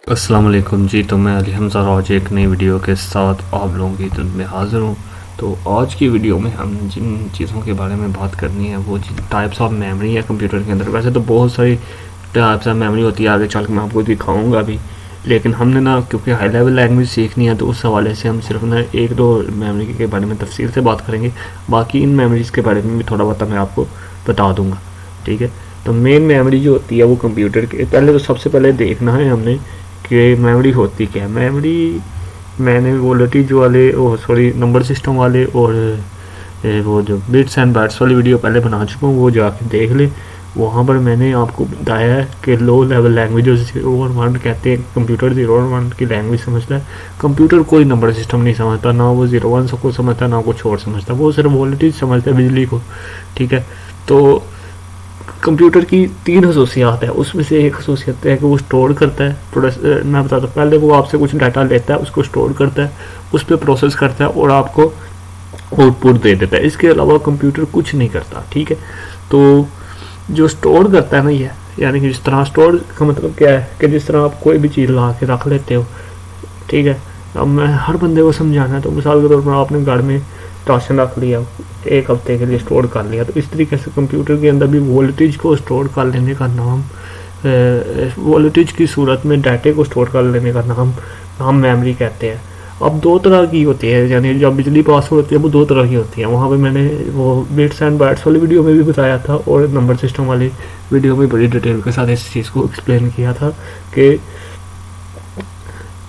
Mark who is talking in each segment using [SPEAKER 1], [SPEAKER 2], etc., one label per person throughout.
[SPEAKER 1] अस्सलाम वालेकुम जी। तो मैं अली हमज़ा आज एक नई वीडियो के साथ आप लोगों की खिदमत में हाज़िर हूँ। तो आज की वीडियो में हम जिन चीज़ों के बारे में बात करनी है वो टाइप्स ऑफ मेमोरी है कंप्यूटर के अंदर। वैसे तो बहुत सारी टाइप्स ऑफ मेमोरी होती है, आगे चल के मैं आपको दिखाऊंगा भी, लेकिन हमने ना क्योंकि हाई लेवल लैंग्वेज सीखनी है तो उस हवाले से हम सिर्फ ना एक दो मेमोरी के बारे में तफसील से बात करेंगे। बाकी इन मेमोरीज़ के बारे में भी थोड़ा बहुत मैं आपको बता दूँगा, ठीक है। तो मेन मेमोरी जो होती है वो कंप्यूटर के पहले तो सबसे पहले देखना है हमने कि मेमोरी होती क्या है। मेमोरी मैंने वोल्टेज वाले नंबर सिस्टम वाले और वो जो बिट्स एंड बाइट्स वाली वीडियो पहले बना चुका हूँ, वो जाके देख ले। वहाँ पर मैंने आपको बताया है कि लो लेवल लैंग्वेज 0 और 1 कहते हैं। कंप्यूटर 0 और 1 की लैंग्वेज समझता है। कंप्यूटर कोई नंबर सिस्टम नहीं समझता, ना वो 0 1 को समझता, ना कुछ और समझता, वो सिर्फ वोल्टेज समझता है, बिजली को, ठीक है। तो कंप्यूटर की 3 खसूसियात है, उसमें से एक खसूसियत है कि वो स्टोर करता है। मैं बताता हूँ, पहले वो आपसे कुछ डाटा लेता है, उसको स्टोर करता है, उस पर प्रोसेस करता है और आपको आउटपुट दे देता है। इसके अलावा कंप्यूटर कुछ नहीं करता, ठीक है। तो जो स्टोर करता है ना, ये यानी कि जिस तरह स्टोर का मतलब क्या है कि जिस तरह आप कोई भी चीज़ ला के रख लेते हो, ठीक है। अब मैं हर बंदे को समझाना है, तो मिसाल के तौर पर आपने घर में राशन रख लिया, 1 हफ्ते के लिए स्टोर कर लिया, तो इस तरीके से कंप्यूटर के अंदर भी वोल्टेज को स्टोर कर लेने का नाम, वोल्टेज की सूरत में डाटे को स्टोर कर लेने का नाम मेमोरी कहते हैं। अब 2 तरह की होती है, यानी जब बिजली पास होती है वो 2 तरह की होती है। वहाँ पे मैंने वो बिट्स एंड बाइट्स वाली वीडियो में भी बताया था और नंबर सिस्टम वाली वीडियो में बड़ी डिटेल के साथ इस चीज़ को एक्सप्लेन किया था कि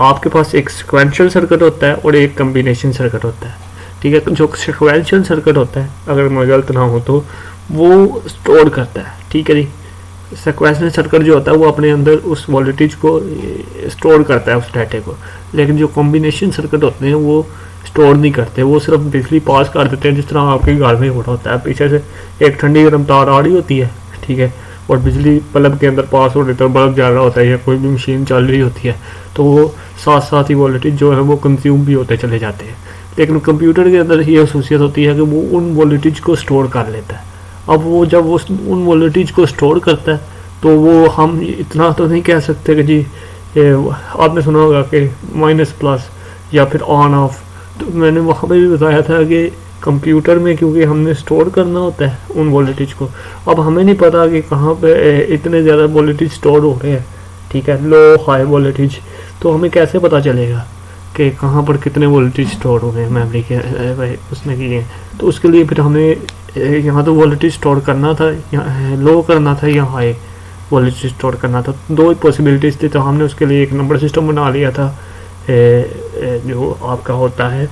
[SPEAKER 1] आपके पास एक सिक्वेंशियल सर्किट होता है और एक कम्बिनेशन सर्किट होता है, ठीक है। तो जो सिक्वेंशियल सर्किट होता है, अगर मैं गलत ना हो तो वो स्टोर करता है, ठीक है जी। सिक्वेंशियल सर्किट जो होता है वो अपने अंदर उस वोल्टेज को स्टोर करता है, उस डाटे को। लेकिन जो कॉम्बिनेशन सर्किट होते हैं वो स्टोर नहीं करते, वो सिर्फ बिजली पास कर देते हैं। जिस तरह आपके घर में हो रहा होता है, पीछे से एक ठंडी गर्म तार आ रही होती है, ठीक है, और बिजली बल्ब के अंदर पास हो रही है, तो बल्ब जल रहा होता है या कोई भी मशीन चल रही होती है, तो वो साथ साथ ही वोल्टेज जो है वो कंज्यूम भी होते चले जाते हैं। लेकिन कंप्यूटर के अंदर ये खसूसियत होती है कि वो उन वोल्टेज को स्टोर कर लेता है। अब वो जब वो उन वोल्टेज को स्टोर करता है तो वो हम इतना तो नहीं कह सकते कि जी आपने सुना होगा कि माइनस प्लस या फिर ऑन ऑफ। तो मैंने वहाँ पे भी बताया था कि कंप्यूटर में क्योंकि हमने स्टोर करना होता है उन वोल्टेज को, अब हमें नहीं पता कि कहाँ पे इतने ज़्यादा वोल्टेज स्टोर हो रहे हैं, ठीक है, लो हाई वोल्टेज। तो हमें कैसे पता चलेगा कि कहाँ पर कितने वोल्टेज स्टोर हो गए मेमोरी के उसने किए हैं। तो उसके लिए फिर हमें यहाँ तो वोल्टेज स्टोर करना था, यहाँ लो करना था या हाई वोल्टेज स्टोर करना था। 2 पॉसिबिलिटीज़ थी, तो हमने उसके लिए एक नंबर सिस्टम बना लिया था जो आपका होता है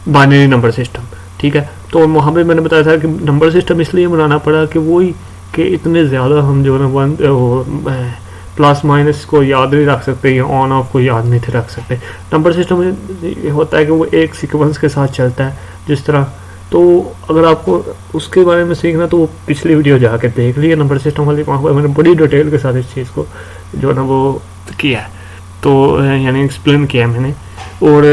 [SPEAKER 1] बाइनरी नंबर सिस्टम, ठीक है। तो वहाँ पे मैंने बताया था कि नंबर सिस्टम इसलिए बनाना पड़ा कि वही कि इतने ज़्यादा हम जो है ना प्लस माइनस को याद नहीं रख सकते या ऑन ऑफ को याद नहीं थे रख सकते। नंबर सिस्टम में होता है कि वो एक सीक्वेंस के साथ चलता है जिस तरह। तो अगर आपको उसके बारे में सीखना तो वो पिछली वीडियो जाके देख लीजिए नंबर सिस्टम वाली, वहाँ पर मैंने बड़ी डिटेल के साथ इस चीज़ को जो है ना वो किया है, तो यानी एक्सप्लेन किया है मैंने। और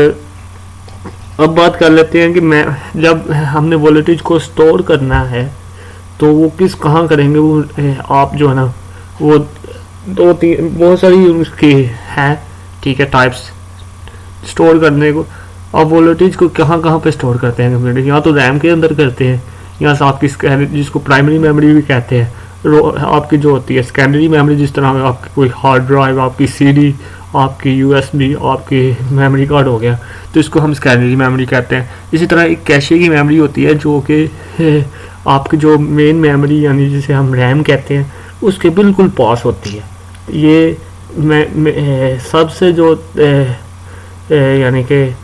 [SPEAKER 1] अब बात कर लेते हैं कि मैं जब हमने वोल्टेज को स्टोर करना है तो वो कहाँ करेंगे। वो आप जो है ना वो 2-3 बहुत सारी उसकी है, ठीक है, टाइप्स स्टोर करने को। अब वोल्टेज को कहाँ कहाँ पे स्टोर करते हैं कंप्यूटर, या तो रैम के अंदर करते हैं, या आपकी जिसको प्राइमरी मेमोरी भी कहते हैं, आपकी जो होती है सेकेंडरी मेमोरी, जिस तरह आपकी कोई हार्ड ड्राइव, आपकी सीडी, आपकी यूएसबी, आपकी मेमोरी कार्ड हो गया, तो इसको हम सेकेंडरी मेमोरी कहते हैं। इसी तरह एक कैशे की मेमोरी होती है जो कि आपकी जो मेन मेमोरी यानी जिसे हम रैम कहते हैं उसके बिल्कुल पास होती है। ये सबसे जो यानी कि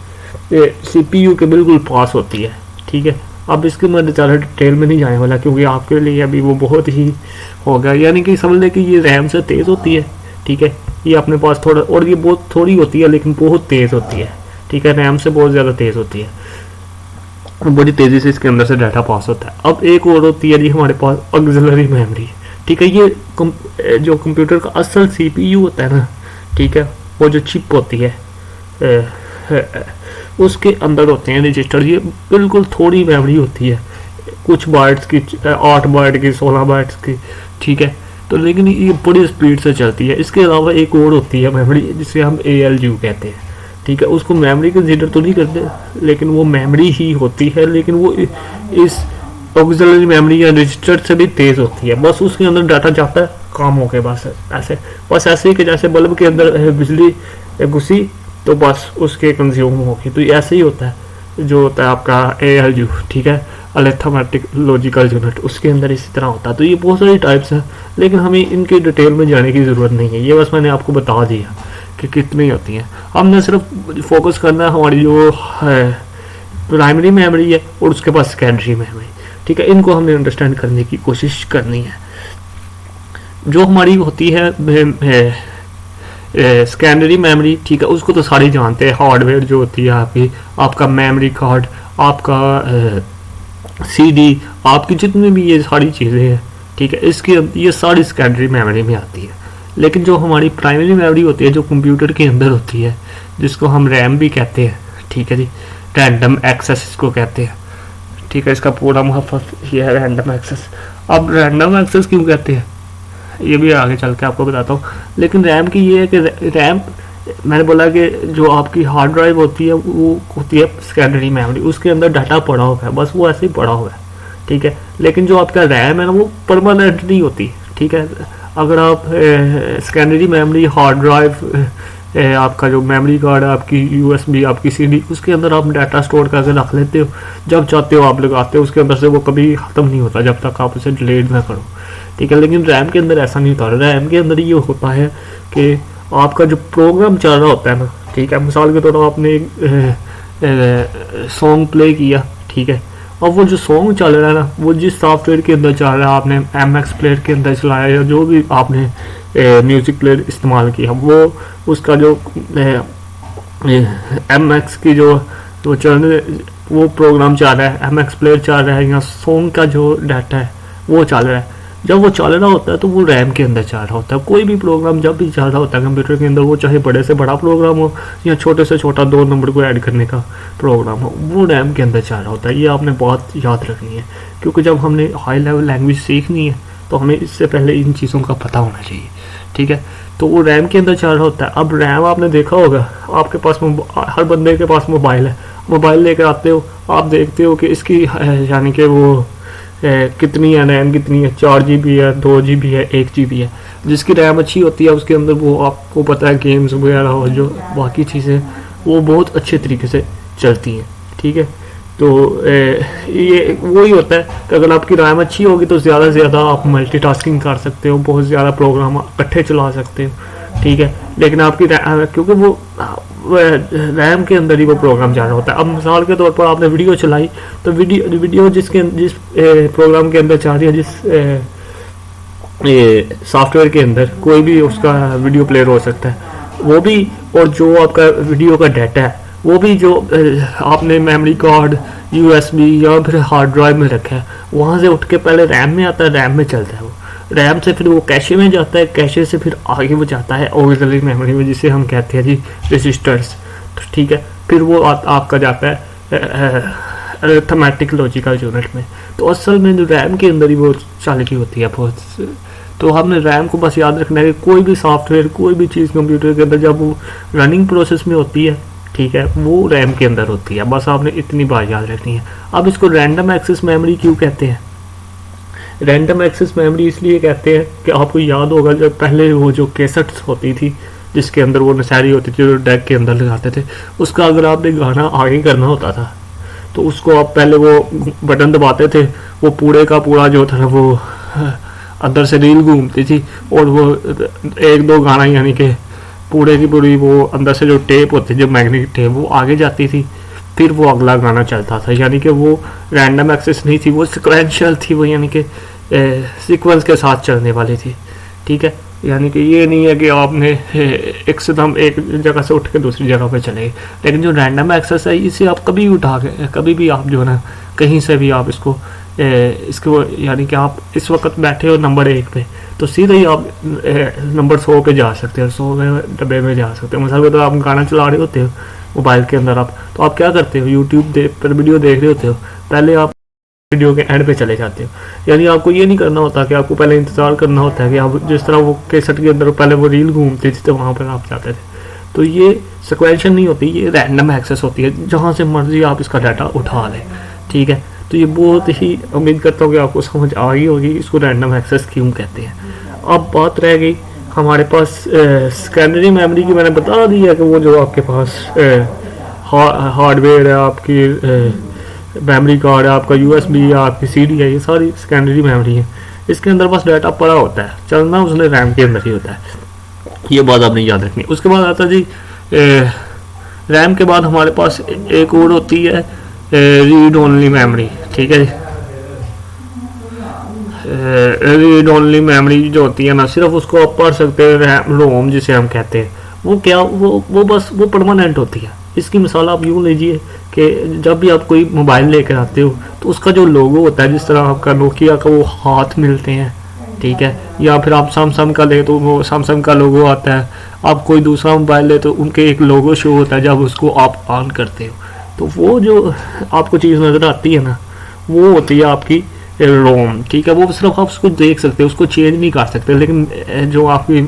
[SPEAKER 1] सीपीयू के बिल्कुल पास होती है, ठीक है। अब इसके मैं ज़्यादा डिटेल में नहीं जाने वाला क्योंकि आपके लिए अभी वो बहुत ही होगा, यानी कि समझ लें कि ये रैम से तेज़ होती है, ठीक है। ये अपने पास थोड़ा, और ये बहुत थोड़ी होती है लेकिन बहुत तेज़ होती है, ठीक है, रैम से बहुत ज़्यादा तेज़ होती है, बड़ी तेज़ी से इसके अंदर से डाटा पास होता है। अब एक और होती है जी हमारे पास ऑक्सिलरी मेमोरी, ठीक है। ये जो कंप्यूटर का असल सीपीयू होता है ना, ठीक है, वो जो चिप होती है उसके अंदर होते हैं रजिस्टर। ये बिल्कुल थोड़ी मेमोरी होती है, कुछ बाइट्स की, 8 बाइट की, 16 बाइट्स की, ठीक है। तो लेकिन ये बड़ी स्पीड से चलती है। इसके अलावा एक और होती है मेमोरी जिसे हम ALU कहते हैं, ठीक है। उसको मेमोरी कंसीडर तो नहीं करते, लेकिन वो मेमोरी ही होती है, लेकिन वो इस ऑक्सिलरी मेमोरी या रजिस्टर से भी तेज़ होती है। बस उसके अंदर डाटा जाता है, काम हो गया, बस ऐसे ही कि जैसे बल्ब के अंदर बिजली घुसी तो बस उसके कंज्यूम होगी। तो ऐसे ही होता है जो होता है आपका ALU, ठीक है, अरिथमेटिक लॉजिकल यूनिट, उसके अंदर इसी तरह होता है। तो ये बहुत सारी टाइप्स हैं, लेकिन हमें इनके डिटेल में जाने की ज़रूरत नहीं है। ये बस मैंने आपको बता दिया कि कितनी होती हैं। हमने सिर्फ फोकस करना है हमारी जो है प्राइमरी मेमोरी है और उसके बाद सेकेंडरी मेमोरी, ठीक है। इनको हमने अंडरस्टैंड करने की कोशिश करनी है। जो हमारी होती है सेकेंडरी मेमोरी, ठीक है, उसको तो सारे जानते हैं। हार्डवेयर जो होती है आपका मेमोरी कार्ड, आपका CD, आपकी जितनी भी ये सारी चीज़ें हैं, ठीक है, इसकी ये सारी सेकेंडरी मेमोरी में आती है। लेकिन जो हमारी प्राइमरी मेमोरी होती है, जो कंप्यूटर के अंदर होती है, जिसको हम रैम भी कहते हैं, ठीक है जी, रैंडम एक्सेस इसको कहते हैं, ठीक है। इसका पूरा मुहफ़्फ़ज़ ये है रैंडम एक्सेस। अब रैंडम एक्सेस क्यों कहते हैं ये भी आगे चल के आपको बताता हूँ। लेकिन रैम की ये है कि रैम, मैंने बोला कि जो आपकी हार्ड ड्राइव होती है वो होती है सेकेंडरी मेमोरी, उसके अंदर डाटा पड़ा हुआ है, बस वो ऐसे ही पड़ा हुआ है, ठीक है। लेकिन जो आपका रैम है ना, वो परमानेंट नहीं होती, ठीक है। अगर आप सेकेंडरी मेमोरी हार्ड ड्राइव, आपका जो मेमोरी कार्ड है, आपकी USB, आपकी CD, उसके अंदर आप डाटा स्टोर करके रख लेते हो, जब चाहते हो आप लगाते हो, उसके अंदर से वो कभी ख़त्म नहीं होता जब तक आप उसे डिलीट ना करो, ठीक है। लेकिन रैम के अंदर ऐसा नहीं होता। रैम के अंदर ये होता है कि आपका जो प्रोग्राम चल रहा होता है ना, ठीक है, मिसाल के तौर पर आपने एक सॉन्ग प्ले किया, ठीक है, अब वो जो सॉन्ग चल रहा है ना, वो जिस सॉफ्टवेयर के अंदर चल रहा है, आपने MX प्लेयर के अंदर चलाया या जो भी आपने म्यूज़िक प्लेयर इस्तेमाल किया, वो उसका जो MX की जो वो प्रोग्राम चल रहा है, MX प्लेयर चल रहा है, या सॉन्ग का जो डाटा है वो चल रहा है। जब वो चल रहा होता है तो वो रैम के अंदर चल रहा होता है। कोई भी प्रोग्राम जब भी चल रहा होता है कंप्यूटर के अंदर, वो चाहे बड़े से बड़ा प्रोग्राम हो या छोटे से छोटा 2 नंबर को ऐड करने का प्रोग्राम हो, वो रैम के अंदर चल रहा होता है। ये आपने बात याद रखनी है, क्योंकि जब हमने हाई लेवल लैंग्वेज सीखनी है तो हमें इससे पहले इन चीज़ों का पता होना चाहिए, ठीक है। तो वो रैम के अंदर चल रहा होता है। अब रैम आपने देखा होगा, आपके पास हर बंदे के पास मोबाइल है, मोबाइल लेकर आते हो, आप देखते हो कि इसकी यानी कि वो कितनी है, रैम कितनी है, 4 GB है, 2 GB है, 1 GB है। जिसकी रैम अच्छी होती है उसके अंदर वो आपको पता है गेम्स वगैरह और जो बाकी चीज़ें वो बहुत अच्छे तरीके से चलती हैं, ठीक है। तो ये वही होता है कि अगर आपकी रैम अच्छी होगी तो ज़्यादा से ज़्यादा आप मल्टीटास्किंग कर सकते हो, बहुत ज़्यादा प्रोग्राम इकट्ठे चला सकते हो, ठीक है। लेकिन आपकी क्योंकि वो रैम के अंदर ही वो प्रोग्राम जा रहा होता है। अब मिसाल के तौर पर आपने वीडियो चलाई, तो वीडियो जिस प्रोग्राम के अंदर चल रही है, जिस सॉफ्टवेयर के अंदर कोई भी उसका वीडियो प्लेयर हो सकता है, वो भी, और जो आपका वीडियो का डाटा है वो भी जो आपने मेमोरी कार्ड, USB या फिर हार्ड ड्राइव में रखा है, वहाँ से उठ के पहले रैम में आता है, रैम में चलता है वो, रैम से फिर वो कैशे में जाता है, कैशे से फिर आगे वो जाता है ऑक्सिलरी मेमोरी में, जिसे हम कहते हैं जी रजिस्टर्स, ठीक है। फिर वो आपका जाता है अरिथमेटिक लॉजिकल यूनिट में। तो असल में जो रैम के अंदर ही वो चल रही होती है बहुत। तो हमने रैम को बस याद रखना है कि कोई भी सॉफ्टवेयर, कोई भी चीज़ कंप्यूटर के अंदर जब वो रनिंग प्रोसेस में होती है, ठीक है, वो रैम के अंदर होती है। बस आपने इतनी बात याद रखनी है। अब इसको रैंडम एक्सेस मेमोरी क्यों कहते हैं? रैंडम एक्सेस मेमोरी इसलिए कहते हैं कि आपको याद होगा जब पहले वो जो कैसेट्स होती थी जिसके अंदर वो नशारी होती थी, जो डेक के अंदर लगाते थे, उसका अगर आपने गाना आगे करना होता था तो उसको आप पहले वो बटन दबाते थे, वो पूरे का पूरा जो था वो अंदर से रील घूमती थी और वो 1-2 गाना यानी कि पूरे की पूरी वो अंदर से जो टेप होती थी, जो मैग्नेटिक टेप, वो आगे जाती थी, फिर वो अगला गाना चलता था। यानी कि वो रैंडम एक्सेस नहीं थी, वो सिक्वेंशियल थी, वो यानी कि सीक्वेंस के साथ चलने वाली थी, ठीक है। यानी कि ये नहीं है कि आपने एकदम एक जगह से उठ के दूसरी जगह पे चले गए। लेकिन जो रैंडम एक्सेस है, इसे आप कभी भी उठा के, कभी भी आप जो है ना कहीं से भी आप इसको यानी कि आप इस वक्त बैठे हो नंबर 1 पे, तो सीधे ही आप नंबर 100 पे जा सकते हो, 100 डब्बे में जा सकते हो। मिसाल के तो आप गाना चला रहे होते हो मोबाइल के अंदर, आप तो आप क्या करते हो, यूट्यूब पर वीडियो देख रहे होते हो, पहले आप वीडियो के एंड पे चले जाते हो। यानी आपको ये नहीं करना होता कि आपको पहले इंतज़ार करना होता है कि आप जिस तरह वो कैसेट के अंदर पहले वो रील घूमती थी तो वहाँ पर आप जाते थे। तो ये सिक्वेंशन नहीं होती, ये रैंडम एक्सेस होती है, जहाँ से मर्जी आप इसका डाटा उठा लें। ठीक है, तो ये बहुत ही, उम्मीद करता हूँ कि आपको समझ आ गई होगी इसको रैंडम एक्सेस क्यों कहते हैं। अब बात रह गई हमारे पास सेकेंडरी मेमोरी की। मैंने बता दी है कि वो जो आपके पास हार्डवेयर है, आपकी मेमोरी कार्ड है, आपका USB है, आपकी CD है, ये सारी सेकेंडरी मेमोरी है। इसके अंदर बस डाटा पड़ा होता है, चलना उसने रैम के अंदर ही होता है। ये बात आपने याद रखनी। उसके बाद आता जी रैम के बाद हमारे पास एक और होती है रीड ओनली मेमोरी। ठीक है, रीड ओनली मेमोरी जो होती है ना, सिर्फ उसको आप पढ़ सकते हैं, रैम रोम जिसे हम कहते हैं। वो क्या, वो बस वो परमानेंट होती है। इसकी मिसाल आप यूँ लीजिए कि जब भी आप कोई मोबाइल लेकर आते हो तो उसका जो लोगो होता है, जिस तरह आपका नोकिया का वो हाथ मिलते हैं, ठीक है, या फिर आप सैमसंग का ले तो वो सैमसंग का लोगो आता है। आप कोई दूसरा मोबाइल ले तो उनके एक लोगो शो होता है जब उसको आप ऑन करते हो। तो वो जो आपको चीज़ नज़र आती है ना, वो होती है आपकी रोम। ठीक है, वो सिर्फ आप उसको देख सकते हो, उसको चेंज नहीं कर सकते। लेकिन जो आपकी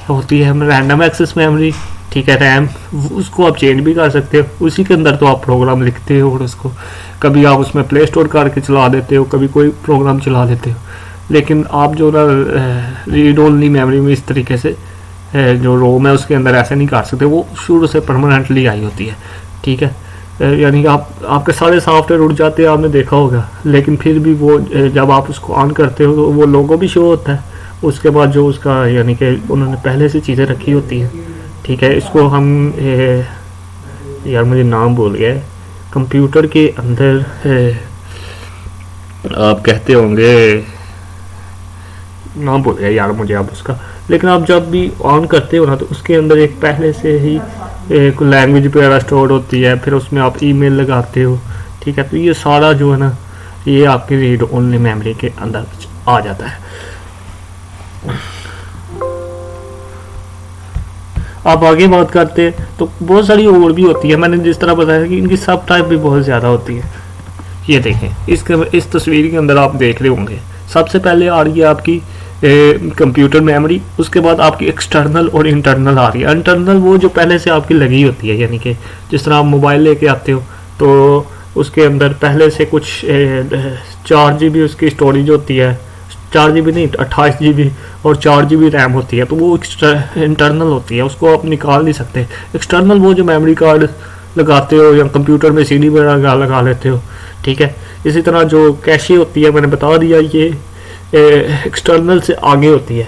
[SPEAKER 1] होती है रैंडम एक्सेस मेमोरी, ठीक है, रैम, उसको आप चेंज भी कर सकते हो। उसी के अंदर तो आप प्रोग्राम लिखते हो और उसको कभी आप उसमें प्ले स्टोर करके चला देते हो, कभी कोई प्रोग्राम चला देते हो। लेकिन आप जो ना रीड ओनली मेमोरी में इस तरीके से जो रोम है उसके अंदर ऐसे नहीं कर सकते, वो शुरू से परमानेंटली आई होती है। ठीक है, यानी कि आपके सारे सॉफ्टवेयर उड़ जाते हैं, आपने देखा होगा, लेकिन फिर भी वो जब आप उसको ऑन करते हो तो वो लोगो भी शो होता है। उसके बाद जो उसका यानी कि उन्होंने पहले से चीज़ें रखी होती हैं। ठीक है, इसको हम यार मुझे नाम भूल गया, कंप्यूटर के अंदर आप कहते होंगे, नाम भूल गया यार मुझे अब उसका। लेकिन आप जब भी ऑन करते हो ना तो उसके अंदर एक पहले से ही एक लैंग्वेज वगैरह स्टोर होती है, फिर उसमें आप ईमेल लगाते हो। ठीक है, तो ये सारा जो है ना, ये आपकी रीड ओनली मेमोरी के अंदर आ जाता है। आप आगे बात करते हैं तो बहुत सारी और भी होती है। मैंने जिस तरह बताया कि इनकी सब टाइप भी बहुत ज़्यादा होती है। ये देखें, इस तस्वीर के अंदर आप देख रहे होंगे, सबसे पहले आ रही है आपकी कंप्यूटर मेमोरी। उसके बाद आपकी एक्सटर्नल और इंटरनल आ रही है। इंटरनल वो जो पहले से आपकी लगी होती है, यानी कि जिस तरह आप मोबाइल लेके आते हो तो उसके अंदर पहले से कुछ 4 GB उसकी स्टोरेज होती है, 4 GB नहीं 28 GB और 4 GB रैम होती है। तो वो इंटरनल होती है, उसको आप निकाल नहीं सकते। एक्सटर्नल वो जो मेमोरी कार्ड लगाते हो या कंप्यूटर में CD वगैरह लगा लेते हो। ठीक है, इसी तरह जो कैशे होती है, मैंने बता दिया, ये एक्सटर्नल से आगे होती है।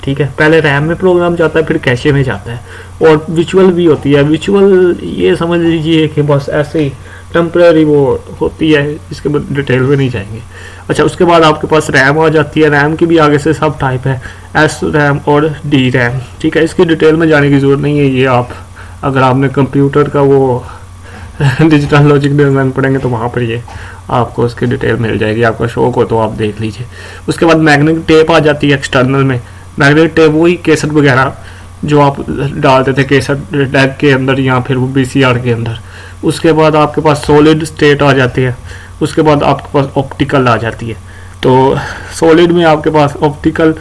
[SPEAKER 1] ठीक है, पहले रैम में प्रोग्राम जाता है, फिर कैशे में जाता है। और विजुअल भी होती है। विजुअल ये समझ लीजिए कि बस ऐसे ही टेम्परेरी वो होती है, इसके डिटेल में नहीं जाएंगे। अच्छा, उसके बाद आपके पास रैम आ जाती है। रैम की भी आगे से सब टाइप है, एस रैम और डी रैम। ठीक है, इसकी डिटेल में जाने की ज़रूरत नहीं है। ये आप अगर आपने कंप्यूटर का वो डिजिटल लॉजिक डिज़ाइन पढ़ेंगे तो वहाँ पर ये आपको उसकी डिटेल मिल जाएगी। आपका शौक हो तो आप देख लीजिए। उसके बाद मैग्नेटिक टेप आ जाती है एक्सटर्नल में। मैग्नेटिक टेप वही केसेट वगैरह जो आप डालते थे केसेट डेक के अंदर या फिर वो VCR के अंदर। उसके बाद आपके पास सॉलिड स्टेट आ जाती है। उसके बाद आपके पास ऑप्टिकल आ जाती है। तो सॉलिड में आपके पास ऑप्टिकल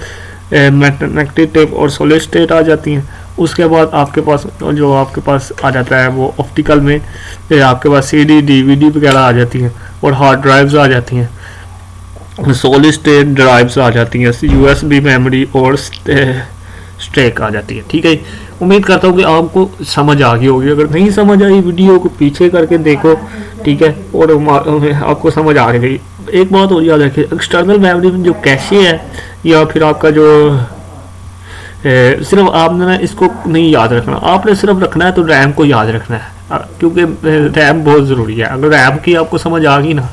[SPEAKER 1] मैग्नेटिक टेप और सॉलिड स्टेट आ जाती हैं। उसके बाद आपके पास जो आपके पास आ जाता है वो ऑप्टिकल में आपके पास CD DVD वगैरह आ जाती हैं और हार्ड ड्राइव्स आ जाती हैं। सॉलिड स्टेट ड्राइव्स आ जाती हैं, USB मेमोरी और स्टैक आ जाती है। ठीक है, उम्मीद करता हूँ कि आपको समझ आ गई होगी। अगर नहीं समझ आई वीडियो को पीछे करके देखो। ठीक है, और आपको समझ आ गई। एक बात और याद रखिए, एक्सटर्नल मेमोरी में जो कैशे है या फिर आपका जो सिर्फ आपने ना इसको नहीं याद रखना, आपने सिर्फ रखना है तो रैम को याद रखना है, क्योंकि रैम बहुत ज़रूरी है। अगर रैम की आपको समझ आ गई ना,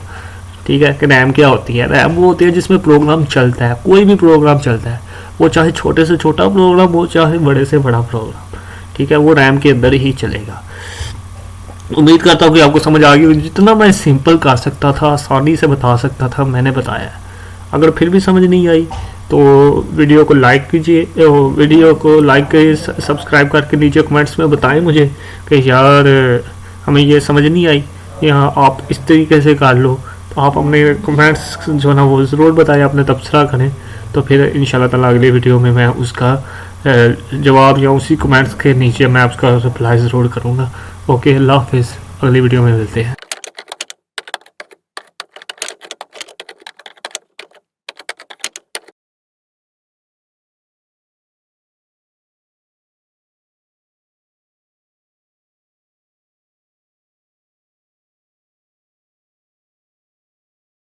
[SPEAKER 1] ठीक है, कि रैम क्या होती है। रैम वो होती है जिसमें प्रोग्राम चलता है, कोई भी प्रोग्राम चलता है, वो चाहे छोटे से छोटा प्रोग्राम हो चाहे बड़े से बड़ा प्रोग्राम। ठीक है, वो रैम के अंदर ही चलेगा। उम्मीद करता हूँ कि आपको समझ आ गई। जितना मैं सिंपल कर सकता था, आसानी से बता सकता था, मैंने बताया। अगर फिर भी समझ नहीं आई तो वीडियो को लाइक कीजिए, वीडियो को लाइक करिए, सब्सक्राइब करके नीचे कमेंट्स में बताएं मुझे कि यार हमें ये समझ नहीं आई, यहाँ आप इस तरीके से कर लो, तो आप अपने कमेंट्स जो है ना वो ज़रूर बताएं, अपने तबसरा करें, तो फिर इंशाल्लाह ताला अगली वीडियो में मैं उसका जवाब या उसी कमेंट्स के नीचे मैं उसका रिप्लाई ज़रूर करूँगा। ओके, अल्लाह हाफिज़, अगली वीडियो में मिलते हैं।